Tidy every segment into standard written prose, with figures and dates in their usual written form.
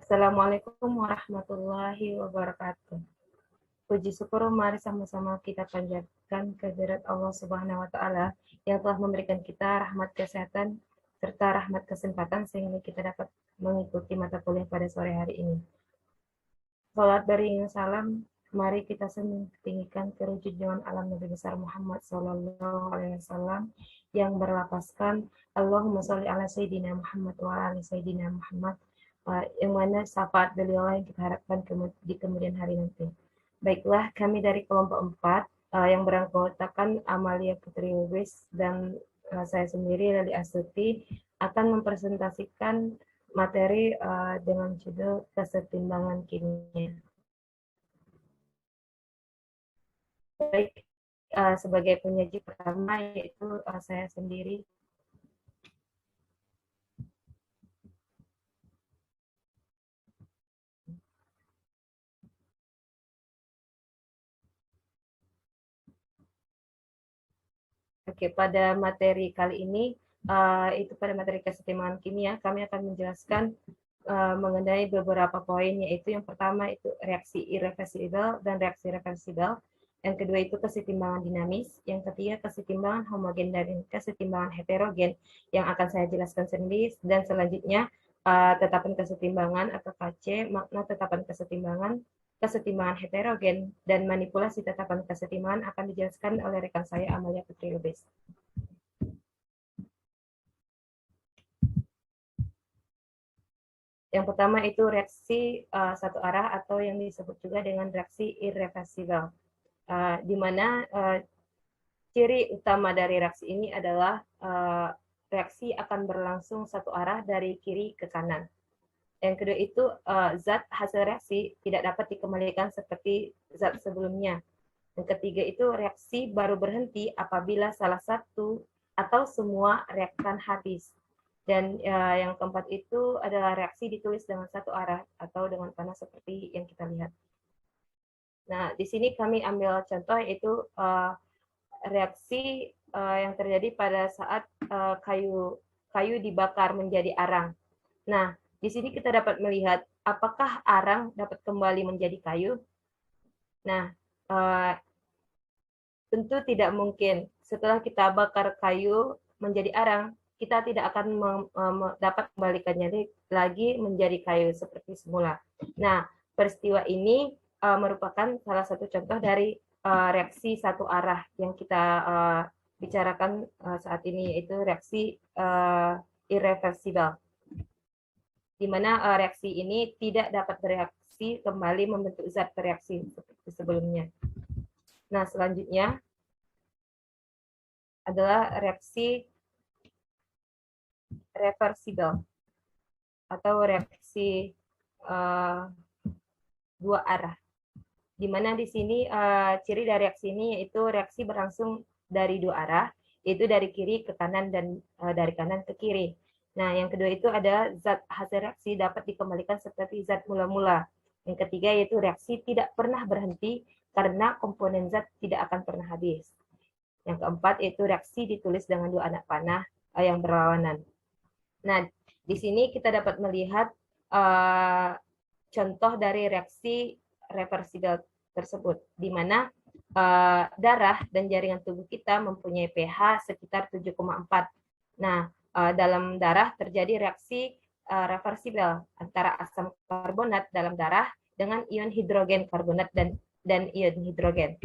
Assalamualaikum warahmatullahi wabarakatuh. Puji syukur mari sama-sama kita panjatkan kehadirat Allah Subhanahu wa taala yang telah memberikan kita rahmat kesehatan serta rahmat kesempatan sehingga kita dapat mengikuti mata kuliah pada sore hari ini. Salat beriring salam, mari kita tinggikan kerucut junjungan alam Nabi besar Muhammad sallallahu alaihi wasallam yang berlapaskan Allahumma sholli ala sayyidina Muhammad wa ala sayyidina Muhammad, yang mana syafaat beliau yang kita harapkan di kemudian hari nanti. Baiklah, kami dari kelompok 4 yang beranggotakan Amalia Putri Lubis dan saya sendiri Lali Astuti akan mempresentasikan materi dengan judul kesetimbangan kimia. Baik, sebagai penyaji pertama yaitu saya sendiri. Oke, pada materi kali ini, itu pada materi kesetimbangan kimia, kami akan menjelaskan mengenai beberapa poin, yaitu yang pertama itu reaksi irreversibel dan reaksi reversibel, yang kedua itu kesetimbangan dinamis, yang ketiga kesetimbangan homogen dan kesetimbangan heterogen, yang akan saya jelaskan sendiri, dan selanjutnya tetapan kesetimbangan atau KC, makna tetapan kesetimbangan, kesetimbangan heterogen, dan manipulasi tetapan kesetimbangan akan dijelaskan oleh rekan saya Amalia Putri Lubis. Yang pertama itu reaksi satu arah atau yang disebut juga dengan reaksi irreversibel, di mana ciri utama dari reaksi ini adalah reaksi akan berlangsung satu arah dari kiri ke kanan. Yang kedua itu zat hasil reaksi tidak dapat dikembalikan seperti zat sebelumnya. Yang ketiga itu reaksi baru berhenti apabila salah satu atau semua reaktan habis. Dan yang keempat itu adalah reaksi ditulis dengan satu arah atau dengan panah seperti yang kita lihat. Nah, di sini kami ambil contoh yaitu reaksi yang terjadi pada saat kayu dibakar menjadi arang. Nah, di sini kita dapat melihat apakah arang dapat kembali menjadi kayu. Nah, tentu tidak mungkin. Setelah kita bakar kayu menjadi arang, kita tidak akan dapat kembalikannya lagi menjadi kayu seperti semula. Nah, peristiwa ini merupakan salah satu contoh dari reaksi satu arah yang kita bicarakan saat ini, yaitu reaksi irreversibel, di mana reaksi ini tidak dapat bereaksi kembali membentuk zat bereaksi seperti sebelumnya. Nah, selanjutnya adalah reaksi reversibel atau reaksi dua arah, di mana di sini ciri dari reaksi ini yaitu reaksi berlangsung dari dua arah, yaitu dari kiri ke kanan dan dari kanan ke kiri. Nah, yang kedua itu ada zat hasil reaksi dapat dikembalikan seperti zat mula-mula. Yang ketiga yaitu reaksi tidak pernah berhenti karena komponen zat tidak akan pernah habis. Yang keempat yaitu reaksi ditulis dengan dua anak panah yang berlawanan. Nah, di sini kita dapat melihat contoh dari reaksi reversibel tersebut, di mana darah dan jaringan tubuh kita mempunyai pH sekitar 7,4. Nah, dalam darah terjadi reaksi reversibel antara asam karbonat dalam darah dengan ion hidrogen karbonat dan ion hidrogen.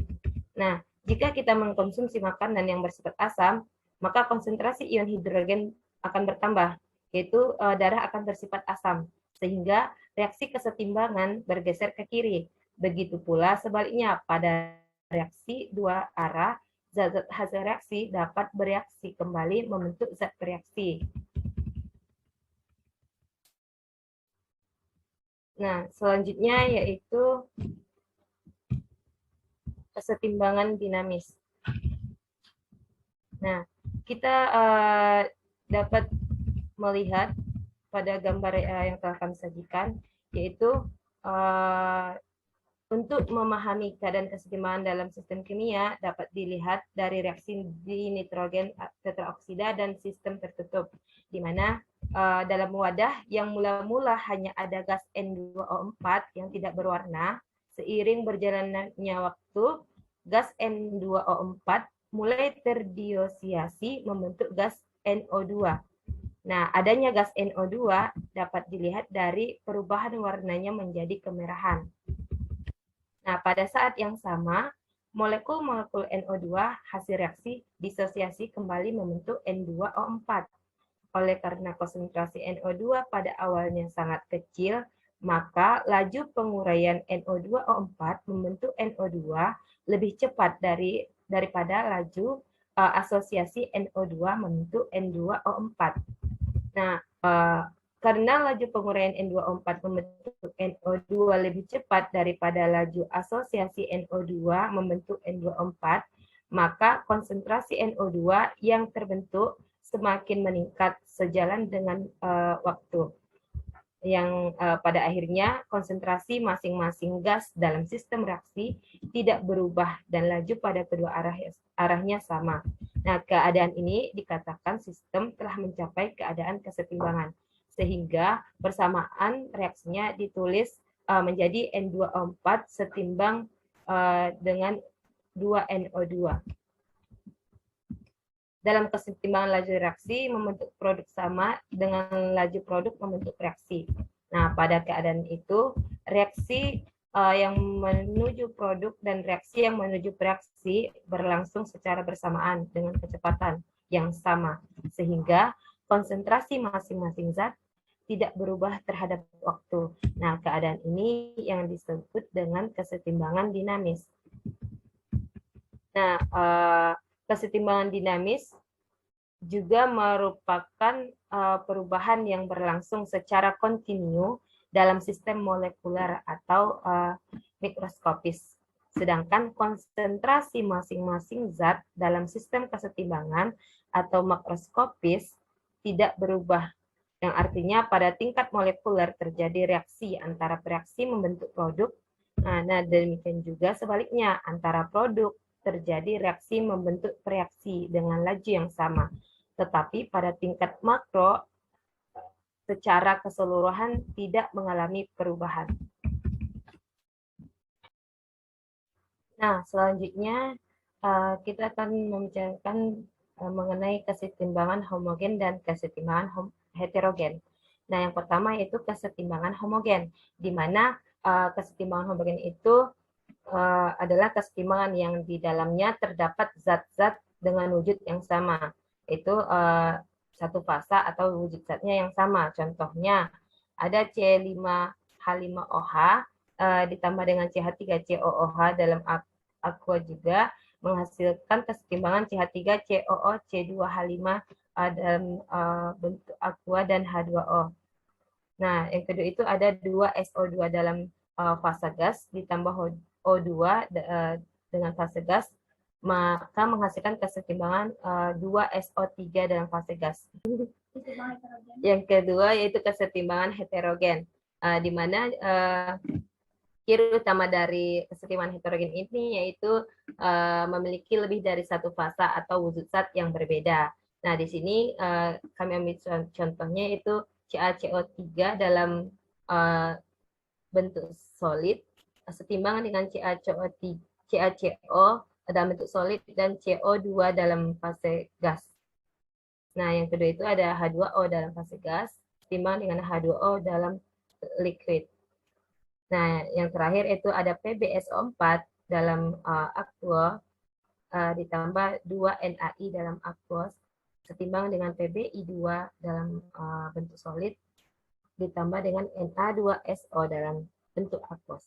Nah, jika kita mengkonsumsi makanan yang bersifat asam, maka konsentrasi ion hidrogen akan bertambah, yaitu darah akan bersifat asam, sehingga reaksi kesetimbangan bergeser ke kiri. Begitu pula sebaliknya, pada reaksi dua arah, zat hasil reaksi dapat bereaksi kembali membentuk zat bereaksi. Nah, selanjutnya yaitu kesetimbangan dinamis. Nah, kita dapat melihat pada gambar yang telah kami sajikan, yaitu Untuk memahami keadaan kesetimbangan dalam sistem kimia dapat dilihat dari reaksi di nitrogen tetraoksida dan sistem tertutup, di mana dalam wadah yang mula-mula hanya ada gas N2O4 yang tidak berwarna, seiring berjalannya waktu, gas N2O4 mulai terdisosiasi membentuk gas NO2. Nah, adanya gas NO2 dapat dilihat dari perubahan warnanya menjadi kemerahan. Nah, pada saat yang sama, molekul-molekul NO2 hasil reaksi disosiasi kembali membentuk N2O4. Oleh karena konsentrasi NO2 pada awalnya sangat kecil, maka laju penguraian NO2O4 membentuk NO2 lebih cepat daripada laju asosiasi NO2 membentuk N2O4. Nah, karena laju penguraian N2O4 membentuk NO2 lebih cepat daripada laju asosiasi NO2 membentuk N2O4, maka konsentrasi NO2 yang terbentuk semakin meningkat sejalan dengan waktu. Yang pada akhirnya konsentrasi masing-masing gas dalam sistem reaksi tidak berubah dan laju pada kedua arahnya sama. Nah, keadaan ini dikatakan sistem telah mencapai keadaan kesetimbangan, sehingga persamaan reaksinya ditulis menjadi N2O4 setimbang dengan 2NO2. Dalam kesetimbangan laju reaksi membentuk produk sama dengan laju produk membentuk reaksi. Nah, pada keadaan itu, reaksi yang menuju produk dan reaksi yang menuju reaksi berlangsung secara bersamaan dengan kecepatan yang sama, sehingga konsentrasi masing-masing zat tidak berubah terhadap waktu. Nah, keadaan ini yang disebut dengan kesetimbangan dinamis. Nah, kesetimbangan dinamis juga merupakan perubahan yang berlangsung secara kontinu dalam sistem molekuler atau mikroskopis. Sedangkan konsentrasi masing-masing zat dalam sistem kesetimbangan atau makroskopis tidak berubah, yang artinya pada tingkat molekuler terjadi reaksi antara reaksi membentuk produk. Nah, demikian juga sebaliknya, antara produk terjadi reaksi membentuk reaksi dengan laju yang sama. Tetapi pada tingkat makro, secara keseluruhan tidak mengalami perubahan. Nah, selanjutnya kita akan membicarakan mengenai kesetimbangan homogen dan kesetimbangan heterogen. Nah, yang pertama yaitu kesetimbangan homogen, di mana kesetimbangan homogen itu adalah kesetimbangan yang di dalamnya terdapat zat-zat dengan wujud yang sama. Itu satu fasa atau wujud zatnya yang sama. Contohnya ada C5H5OH ditambah dengan CH3COOH dalam aqua juga menghasilkan kesetimbangan CH3COO C2H5 dalam bentuk aqua dan H2O. Nah, yang kedua itu ada 2SO2 dalam fase gas ditambah O2 dengan fase gas, maka menghasilkan kesetimbangan 2SO3 dalam fase gas. Yang kedua yaitu kesetimbangan heterogen, di mana ciri utama dari kesetimbangan heterogen ini yaitu memiliki lebih dari satu fasa atau wujud zat yang berbeda. Nah, di sini kami ambil contohnya itu CaCO3 dalam bentuk solid setimbangan dengan CaCO dalam bentuk solid dan CO2 dalam fase gas. Nah, yang kedua itu ada H2O dalam fase gas setimbang dengan H2O dalam liquid. Nah, yang terakhir itu ada PbSO4 dalam aqua ditambah 2NaI dalam aquos setimbang dengan PbI2 dalam bentuk solid ditambah dengan Na2SO dalam bentuk aquos.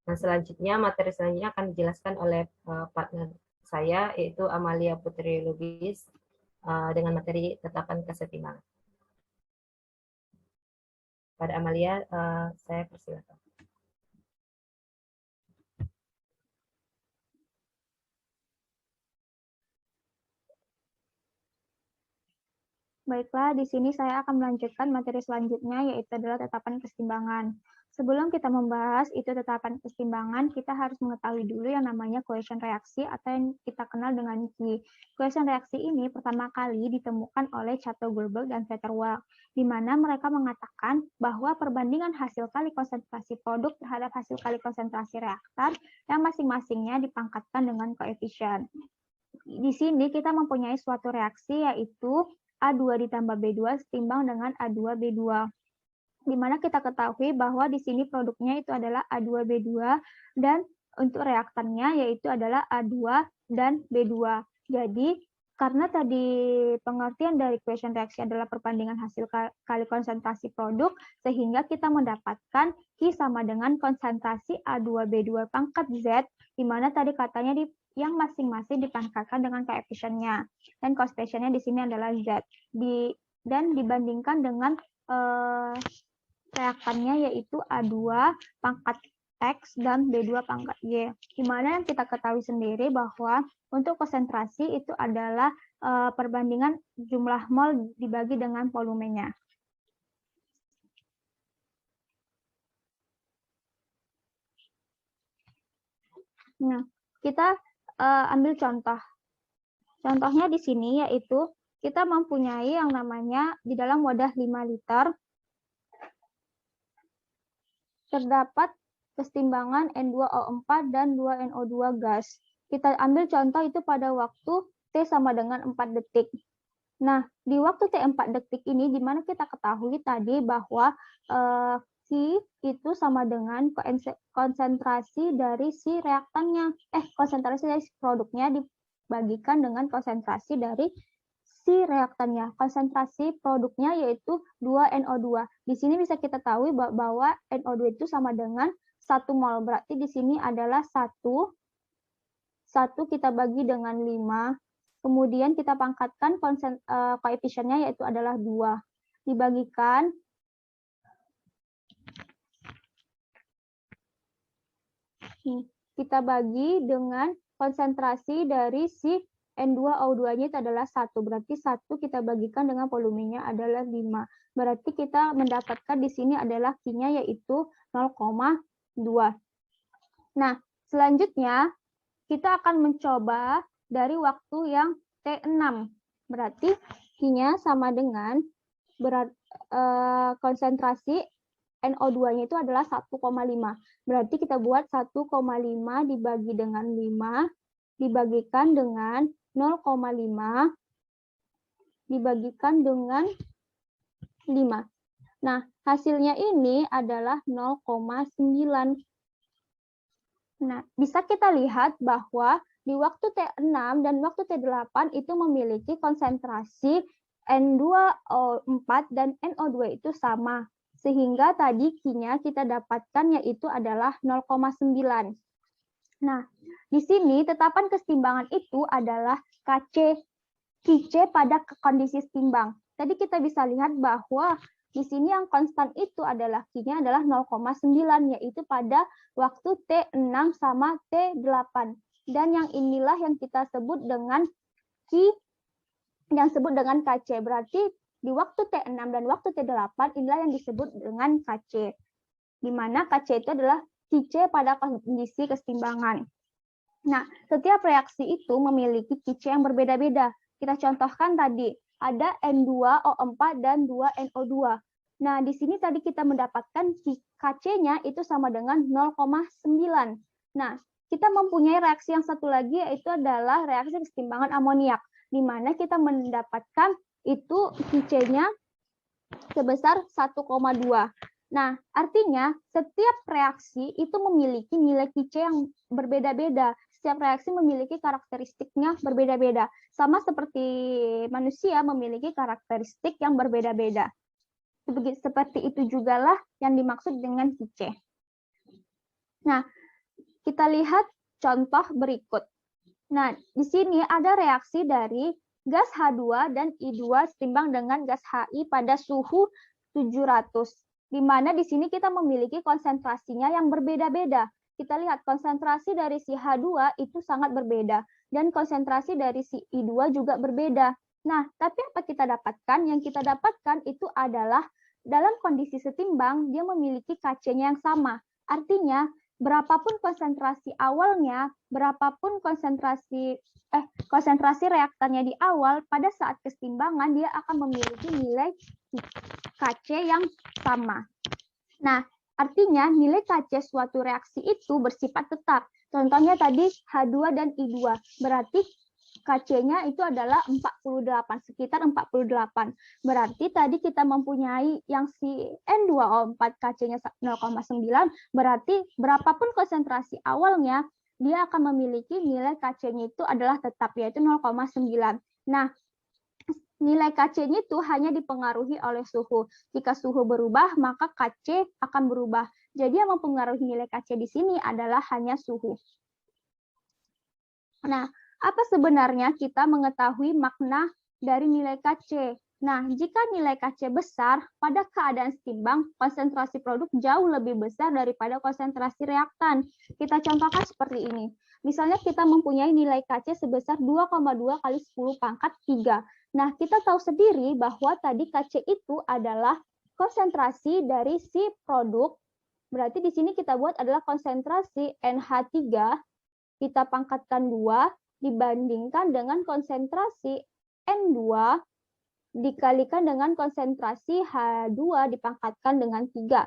Nah, selanjutnya materi selanjutnya akan dijelaskan oleh partner saya yaitu Amalia Putri Lubis dengan materi tetapan kesetimbangan. Pada Amalia, saya persilakan. Baiklah, di sini saya akan melanjutkan materi selanjutnya, yaitu adalah tetapan kesetimbangan. Sebelum kita membahas itu tetapan kesetimbangan, kita harus mengetahui dulu yang namanya koesion reaksi atau yang kita kenal dengan Q. Koesion reaksi ini pertama kali ditemukan oleh Chateau-Goldberg dan Vetter-Walk, di mana mereka mengatakan bahwa perbandingan hasil kali konsentrasi produk terhadap hasil kali konsentrasi reaktan yang masing-masingnya dipangkatkan dengan koefisien. Di sini kita mempunyai suatu reaksi yaitu A2 ditambah B2 setimbang dengan A2B2. Di mana kita ketahui bahwa di sini produknya itu adalah A2B2 dan untuk reaktannya yaitu adalah A2 dan B2. Jadi karena tadi pengertian dari koesion reaksi adalah perbandingan hasil kali konsentrasi produk, sehingga kita mendapatkan Q sama dengan konsentrasi A2B2 pangkat Z, di mana tadi katanya yang masing-masing dipangkatkan dengan koefisiennya. Dan koefisiennya di sini adalah Z. Dan dibandingkan dengan reaktannya yaitu A2 pangkat X dan B2 pangkat Y. Di mana yang kita ketahui sendiri bahwa untuk konsentrasi itu adalah perbandingan jumlah mol dibagi dengan volumenya. Nah, kita ambil contoh. Contohnya di sini yaitu kita mempunyai yang namanya di dalam wadah 5 liter terdapat kesetimbangan N2O4 dan 2NO2 gas. Kita ambil contoh itu pada waktu T sama dengan 4 detik. Nah, di waktu T 4 detik ini, di mana kita ketahui tadi bahwa Q itu sama dengan konsentrasi dari si reaktannya, konsentrasi dari si produknya dibagikan dengan konsentrasi dari si reaktannya. Konsentrasi produknya yaitu 2NO2. Di sini bisa kita tahu bahwa NO2 itu sama dengan 1 mol. Berarti di sini adalah 1 kita bagi dengan 5. Kemudian kita pangkatkan koefisiennya yaitu adalah 2. Dibagikan kita bagi dengan konsentrasi dari si N2O2-nya itu adalah 1. Berarti 1 kita bagikan dengan volumenya adalah 5. Berarti kita mendapatkan di sini adalah Q-nya yaitu 0,2. Nah, selanjutnya kita akan mencoba dari waktu yang T6. Berarti Q-nya sama dengan konsentrasi NO2-nya itu adalah 1,5. Berarti kita buat 1,5 dibagi dengan 5 dibagikan dengan 0,5 dibagikan dengan 5. Nah, hasilnya ini adalah 0,9. Nah, bisa kita lihat bahwa di waktu T6 dan waktu T8 itu memiliki konsentrasi N2O4 dan NO2 itu sama. Sehingga tadi Q-nya kita dapatkan yaitu adalah 0,9. Nah, di sini tetapan kesetimbangan itu adalah QC pada kondisi setimbang. Tadi kita bisa lihat bahwa di sini yang konstan itu adalah Q-nya adalah 0,9, yaitu pada waktu T6 sama T8. Dan yang inilah yang kita sebut dengan Q yang disebut dengan KC. Berarti di waktu T6 dan waktu T8 inilah yang disebut dengan KC. Di mana KC itu adalah QC pada kondisi kesetimbangan. Nah, setiap reaksi itu memiliki QC yang berbeda-beda. Kita contohkan tadi, ada N2O4 dan 2NO2. Nah, di sini tadi kita mendapatkan KC-nya itu sama dengan 0,9. Nah, kita mempunyai reaksi yang satu lagi yaitu adalah reaksi kesetimbangan amoniak, di mana kita mendapatkan itu QC-nya sebesar 1,2. Nah, artinya setiap reaksi itu memiliki nilai QC yang berbeda-beda. Setiap reaksi memiliki karakteristiknya berbeda-beda. Sama seperti manusia memiliki karakteristik yang berbeda-beda. Seperti itu juga lah yang dimaksud dengan QC. Nah, kita lihat contoh berikut. Nah, di sini ada reaksi dari gas H2 dan I2 setimbang dengan gas HI pada suhu 700. Di mana di sini kita memiliki konsentrasinya yang berbeda-beda. Kita lihat konsentrasi dari si H2 itu sangat berbeda. Dan konsentrasi dari si I2 juga berbeda. Nah, tapi apa kita dapatkan? Yang kita dapatkan itu adalah dalam kondisi setimbang dia memiliki Kc-nya yang sama. Artinya berapapun konsentrasi awalnya, berapapun konsentrasi reaktannya di awal, pada saat kesetimbangan dia akan memiliki nilai Kc yang sama. Nah, artinya nilai Kc suatu reaksi itu bersifat tetap. Contohnya tadi H2 dan I2. Berarti Kc-nya itu adalah 48, sekitar 48. Berarti tadi kita mempunyai yang si N2O4 Kc-nya 0,9, berarti berapapun konsentrasi awalnya, dia akan memiliki nilai Kc-nya itu adalah tetap, yaitu 0,9. Nah, nilai Kc-nya itu hanya dipengaruhi oleh suhu. Jika suhu berubah, maka Kc akan berubah. Jadi yang mempengaruhi nilai Kc di sini adalah hanya suhu. Nah, apa sebenarnya kita mengetahui makna dari nilai Kc? Nah, jika nilai Kc besar, pada keadaan setimbang, konsentrasi produk jauh lebih besar daripada konsentrasi reaktan. Kita contohkan seperti ini. Misalnya kita mempunyai nilai Kc sebesar 2,2 kali 10 pangkat 3. Nah, kita tahu sendiri bahwa tadi Kc itu adalah konsentrasi dari si produk. Berarti di sini kita buat adalah konsentrasi NH3, kita pangkatkan 2, dibandingkan dengan konsentrasi N2 dikalikan dengan konsentrasi H2 dipangkatkan dengan 3.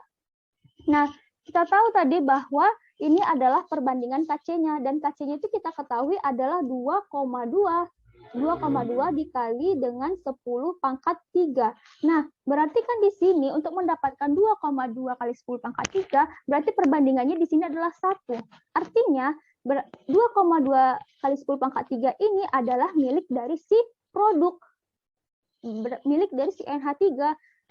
Nah, kita tahu tadi bahwa ini adalah perbandingan Kc-nya, dan Kc-nya itu kita ketahui adalah 2,2. 2,2 dikali dengan 10 pangkat 3. Nah, berarti kan di sini untuk mendapatkan 2,2 kali 10 pangkat 3, berarti perbandingannya di sini adalah 1. Artinya, 2,2 kali 10 pangkat 3 ini adalah milik dari si produk, milik dari si NH3.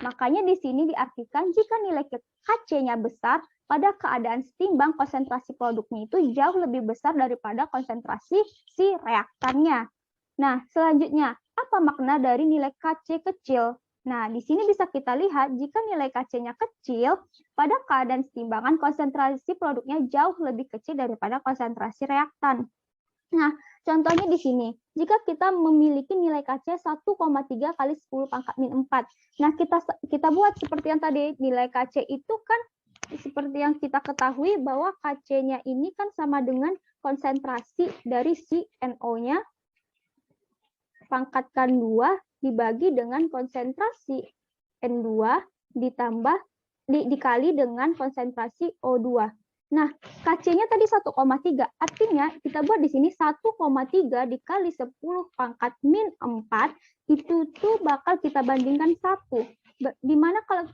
Makanya di sini diartikan jika nilai Kc-nya besar, pada keadaan setimbang konsentrasi produknya itu jauh lebih besar daripada konsentrasi si reaktannya. Nah, selanjutnya, apa makna dari nilai Kc kecil? Nah, di sini bisa kita lihat jika nilai Kc-nya kecil, pada keadaan setimbangan konsentrasi produknya jauh lebih kecil daripada konsentrasi reaktan. Nah, contohnya di sini, jika kita memiliki nilai Kc 1,3 kali 10 pangkat min 4. Nah, kita buat seperti yang tadi, nilai Kc itu kan seperti yang kita ketahui bahwa Kc-nya ini kan sama dengan konsentrasi dari si NO-nya pangkatkan 2 dibagi dengan konsentrasi N2 ditambah dikali dengan konsentrasi O2. Nah, Kc-nya tadi 1,3. Artinya kita buat di sini 1,3 dikali 10 pangkat min 4 itu tuh bakal kita bandingkan 1. Di mana kalau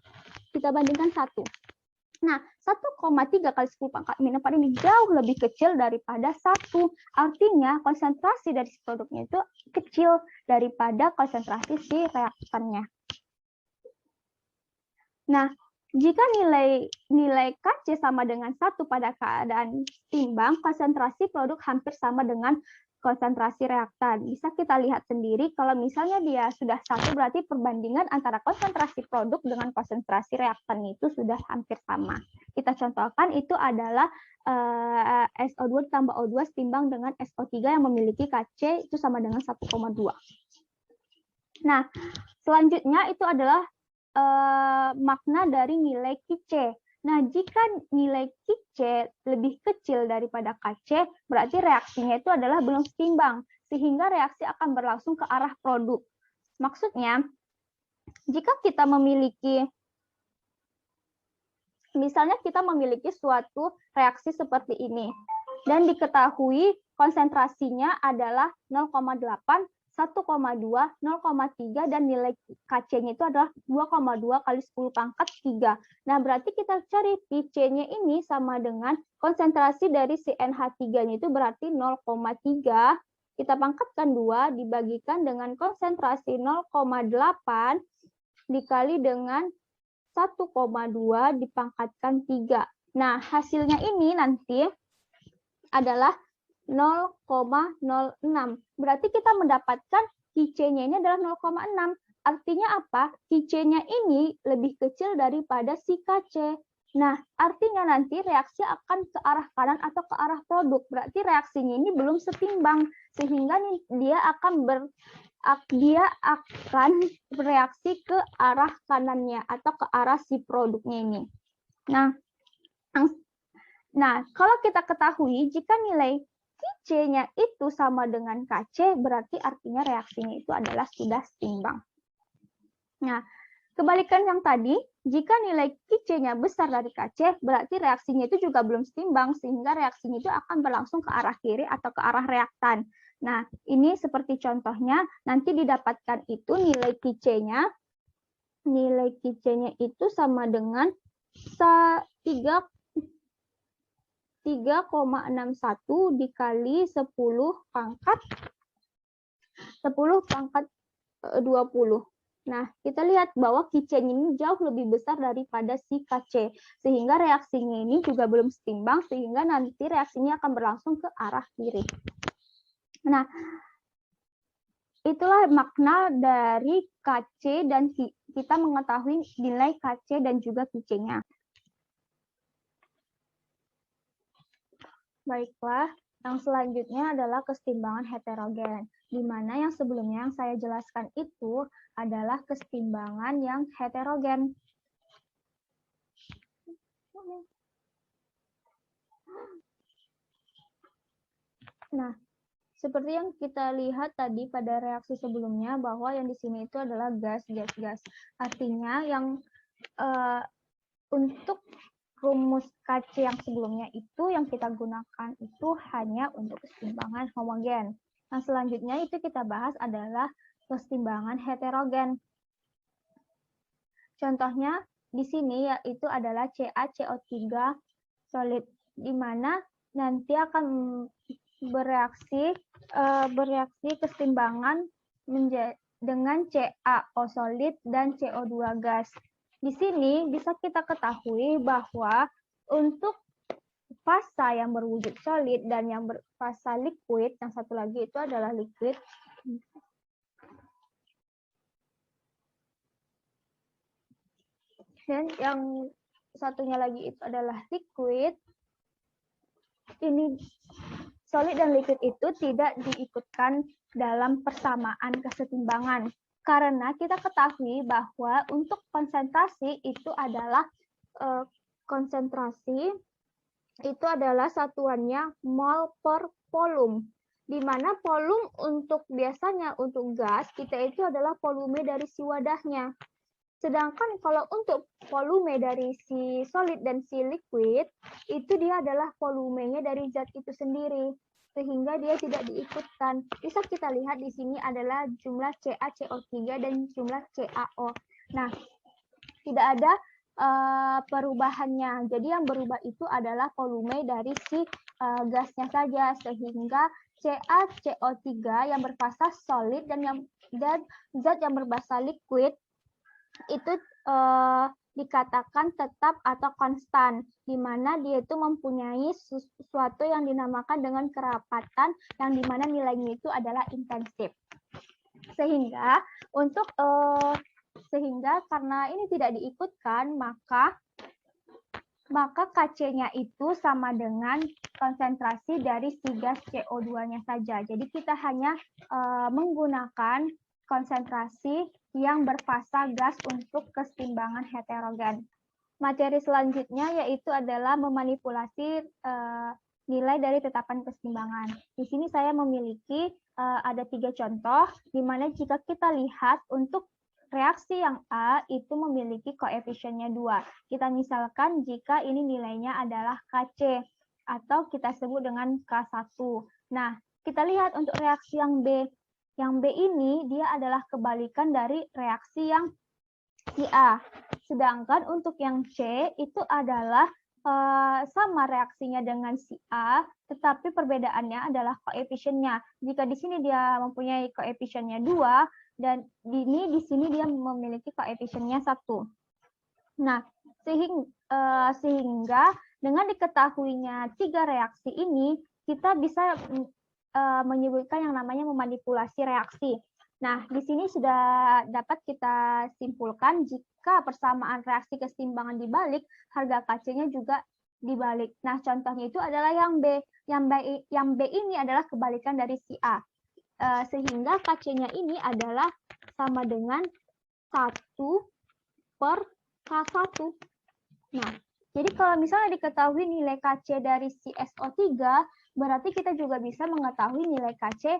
kita bandingkan 1? Nah, 1,3 kali 10 pangkat min 4 ini jauh lebih kecil daripada 1. Artinya konsentrasi dari si produknya itu kecil daripada konsentrasi si reaktannya. Nah, jika nilai Kc sama dengan 1 pada keadaan timbang, konsentrasi produk hampir sama dengan konsentrasi reaktan. Bisa kita lihat sendiri kalau misalnya dia sudah 1, berarti perbandingan antara konsentrasi produk dengan konsentrasi reaktan itu sudah hampir sama. Kita contohkan itu adalah SO2 ditambah O2 setimbang dengan SO3 yang memiliki Kc itu sama dengan 1,2. Nah, selanjutnya itu adalah makna dari nilai Kc. Nah, jika nilai Kc lebih kecil daripada Kc, berarti reaksinya itu adalah belum setimbang, sehingga reaksi akan berlangsung ke arah produk. Maksudnya, jika kita memiliki, misalnya kita memiliki suatu reaksi seperti ini, dan diketahui konsentrasinya adalah 0,8, 1,2, 0,3, dan nilai Kc-nya itu adalah 2,2 kali 10 pangkat 3. Nah, berarti kita cari Kc-nya ini sama dengan konsentrasi dari si NH3-nya itu berarti 0,3. Kita pangkatkan 2 dibagikan dengan konsentrasi 0,8 dikali dengan 1,2 dipangkatkan 3. Nah, hasilnya ini nanti adalah 0,06. Berarti kita mendapatkan Kc-nya ini adalah 0,6. Artinya apa? Kc-nya ini lebih kecil daripada si Kc. Nah, artinya nanti reaksi akan ke arah kanan atau ke arah produk. Berarti reaksinya ini belum setimbang. Sehingga dia akan dia akan bereaksi ke arah kanannya atau ke arah si produknya ini. Nah, kalau kita ketahui jika nilai QC-nya itu sama dengan KC, berarti artinya reaksinya itu adalah sudah seimbang. Nah, kebalikan yang tadi, jika nilai QC-nya besar dari KC, berarti reaksinya itu juga belum seimbang, sehingga reaksinya itu akan berlangsung ke arah kiri atau ke arah reaktan. Nah, ini seperti contohnya, nanti didapatkan itu nilai QC-nya itu sama dengan 3,61 dikali 10 pangkat 20. Nah, kita lihat bahwa QC ini jauh lebih besar daripada si KC, sehingga reaksinya ini juga belum seimbang, sehingga nanti reaksinya akan berlangsung ke arah kiri. Nah, itulah makna dari KC dan kita mengetahui nilai KC dan juga QC-nya. Baiklah, yang selanjutnya adalah kesetimbangan heterogen, di mana yang sebelumnya yang saya jelaskan itu adalah kesetimbangan yang heterogen. Nah, seperti yang kita lihat tadi pada reaksi sebelumnya, bahwa yang di sini itu adalah gas. Artinya yang untuk rumus KC yang sebelumnya itu yang kita gunakan itu hanya untuk kesetimbangan homogen. Nah, selanjutnya itu kita bahas adalah kesetimbangan heterogen. Contohnya di sini yaitu adalah CaCO3 solid, di mana nanti akan bereaksi kesetimbangan dengan CaO solid dan CO2 gas. Di sini bisa kita ketahui bahwa untuk fasa yang berwujud solid dan yang berfasa liquid, yang satu lagi itu adalah liquid. Dan yang satunya lagi itu adalah liquid. Ini solid dan liquid itu tidak diikutkan dalam persamaan kesetimbangan. Karena kita ketahui bahwa untuk konsentrasi itu adalah satuannya mol per volume, di mana volume biasanya untuk gas kita itu adalah volume dari si wadahnya. Sedangkan kalau untuk volume dari si solid dan si liquid itu dia adalah volumenya dari zat itu sendiri, sehingga dia tidak diikutkan. Bisa kita lihat di sini adalah jumlah CaCO3 dan jumlah CaO. Nah, tidak ada perubahannya. Jadi yang berubah itu adalah volume dari si gasnya saja, sehingga CaCO3 yang berfasa solid dan zat yang berfasa liquid itu dikatakan tetap atau konstan, di mana dia itu mempunyai sesuatu yang dinamakan dengan kerapatan, yang dimana nilainya itu adalah intensif. Sehingga karena ini tidak diikutkan, maka KC-nya itu sama dengan konsentrasi dari si gas CO2-nya saja. Jadi kita hanya menggunakan konsentrasi yang berfasa gas untuk kesetimbangan heterogen. Materi selanjutnya yaitu adalah memanipulasi nilai dari tetapan kesetimbangan. Di sini saya memiliki ada 3 contoh, di mana jika kita lihat untuk reaksi yang A itu memiliki koefisiennya 2. Kita misalkan jika ini nilainya adalah KC, atau kita sebut dengan K1. Nah, kita lihat untuk reaksi yang B. Yang B ini dia adalah kebalikan dari reaksi yang si A. Sedangkan untuk yang C itu adalah sama reaksinya dengan si A, tetapi perbedaannya adalah koefisiennya. Jika di sini dia mempunyai koefisiennya 2, dan di sini dia memiliki koefisiennya 1. Nah, sehingga dengan diketahuinya 3 reaksi ini, kita bisa menyebutkan yang namanya memanipulasi reaksi. Nah, di sini sudah dapat kita simpulkan jika persamaan reaksi kesetimbangan dibalik, harga KC-nya juga dibalik. Nah, contohnya itu adalah yang B. Yang B ini adalah kebalikan dari si A. Sehingga KC-nya ini adalah sama dengan 1/K1. Nah, jadi kalau misalnya diketahui nilai KC dari si SO3, berarti kita juga bisa mengetahui nilai KC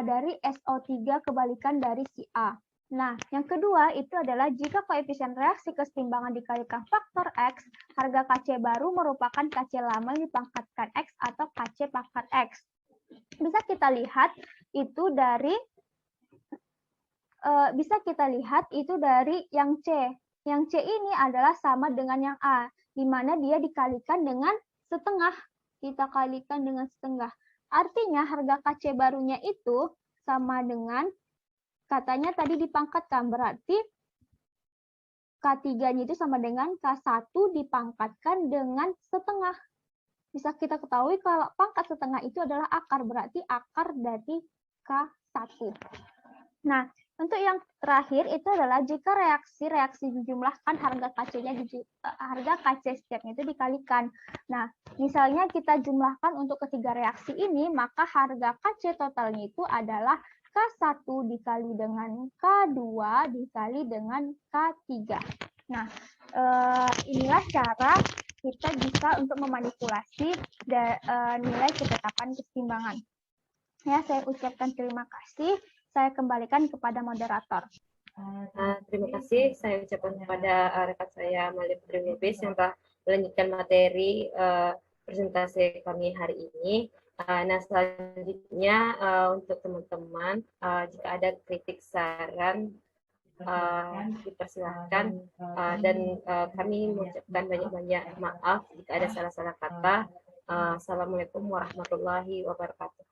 dari SO3 kebalikan dari si A. Nah, yang kedua itu adalah jika koefisien reaksi kesetimbangan dikalikan faktor X, harga KC baru merupakan KC lama yang dipangkatkan X atau KC pangkat X. Bisa kita lihat itu dari yang C. Yang C ini adalah sama dengan yang A, di mana dia dikalikan dengan setengah. Kita kalikan dengan setengah. Artinya harga KC barunya itu sama dengan, katanya tadi dipangkatkan, berarti K3-nya itu sama dengan K1 dipangkatkan dengan setengah. Bisa kita ketahui kalau pangkat setengah itu adalah akar, berarti akar dari K1. Nah, untuk yang terakhir itu adalah jika reaksi dijumlahkan, harga KC setiapnya itu dikalikan. Nah, misalnya kita jumlahkan untuk ketiga reaksi ini, maka harga KC totalnya itu adalah K1 dikali dengan K2 dikali dengan K3. Nah, inilah cara kita bisa untuk memanipulasi nilai ketetapan kesetimbangan. Ya, saya ucapkan terima kasih. Saya kembalikan kepada moderator. Terima kasih saya ucapkan kepada rekan saya Malia Putri Wilbis yang telah melanjutkan materi presentasi kami hari ini. Nah, selanjutnya untuk teman-teman, jika ada kritik saran, dipersilakan, dan kami mengucapkan banyak-banyak maaf jika ada salah-salah kata. Assalamualaikum warahmatullahi wabarakatuh.